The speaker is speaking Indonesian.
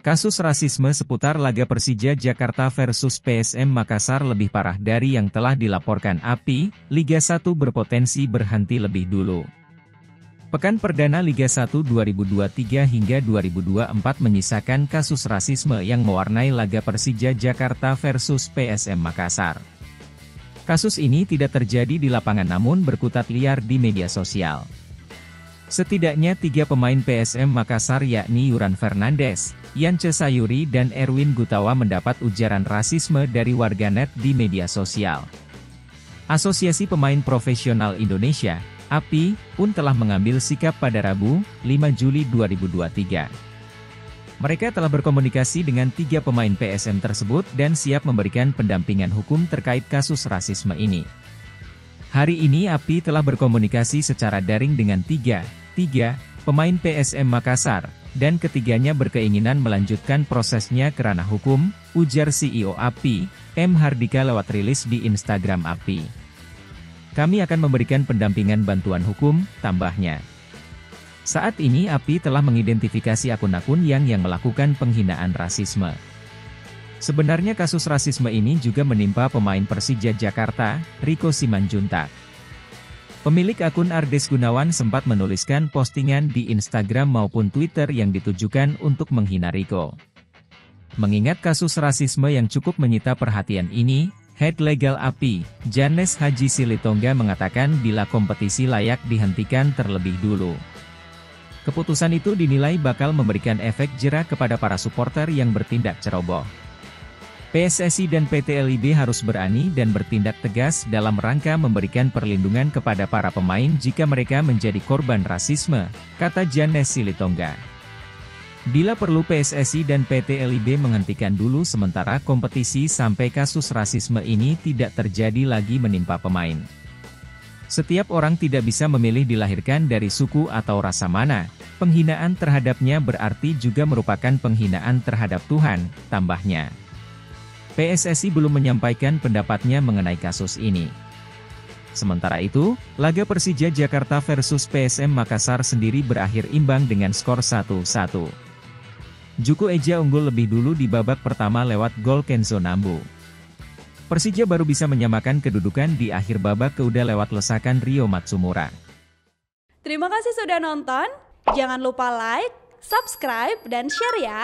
Kasus rasisme seputar laga Persija Jakarta versus PSM Makassar lebih parah dari yang telah dilaporkan API, Liga 1 berpotensi berhenti lebih dulu. Pekan perdana Liga 1 2023 hingga 2024 menyisakan kasus rasisme yang mewarnai laga Persija Jakarta versus PSM Makassar. Kasus ini tidak terjadi di lapangan namun berkutat liar di media sosial. Setidaknya 3 pemain PSM Makassar yakni Yuran Fernandes, Yance Sayuri dan Erwin Gutawa mendapat ujaran rasisme dari warganet di media sosial. Asosiasi Pemain Profesional Indonesia, API, pun telah mengambil sikap pada Rabu, 5 Juli 2023. Mereka telah berkomunikasi dengan 3 pemain PSM tersebut dan siap memberikan pendampingan hukum terkait kasus rasisme ini. Hari ini API telah berkomunikasi secara daring dengan 3 pemain PSM Makassar, dan ketiganya berkeinginan melanjutkan prosesnya ke ranah hukum, ujar CEO API, M. Hardika lewat rilis di Instagram API. Kami akan memberikan pendampingan bantuan hukum, tambahnya. Saat ini API telah mengidentifikasi akun-akun yang melakukan penghinaan rasisme. Sebenarnya kasus rasisme ini juga menimpa pemain Persija Jakarta, Rico Simanjuntak. Pemilik akun Ardes Gunawan sempat menuliskan postingan di Instagram maupun Twitter yang ditujukan untuk menghina Rico. Mengingat kasus rasisme yang cukup menyita perhatian ini, Head Legal API, Janes Haji Silitonga mengatakan bila kompetisi layak dihentikan terlebih dulu. Keputusan itu dinilai bakal memberikan efek jera kepada para supporter yang bertindak ceroboh. PSSI dan PT LIB harus berani dan bertindak tegas dalam rangka memberikan perlindungan kepada para pemain jika mereka menjadi korban rasisme, kata Janes Silitonga. Bila perlu PSSI dan PT LIB menghentikan dulu sementara kompetisi sampai kasus rasisme ini tidak terjadi lagi menimpa pemain. Setiap orang tidak bisa memilih dilahirkan dari suku atau rasa mana, penghinaan terhadapnya berarti juga merupakan penghinaan terhadap Tuhan, tambahnya. PSSI belum menyampaikan pendapatnya mengenai kasus ini. Sementara itu, laga Persija Jakarta versus PSM Makassar sendiri berakhir imbang dengan skor 1-1. Juku Eja unggul lebih dulu di babak pertama lewat gol Kenzo Nambu. Persija baru bisa menyamakan kedudukan di akhir babak kedua lewat lesakan Rio Matsumura. Terima kasih sudah nonton, jangan lupa like, subscribe, dan share ya!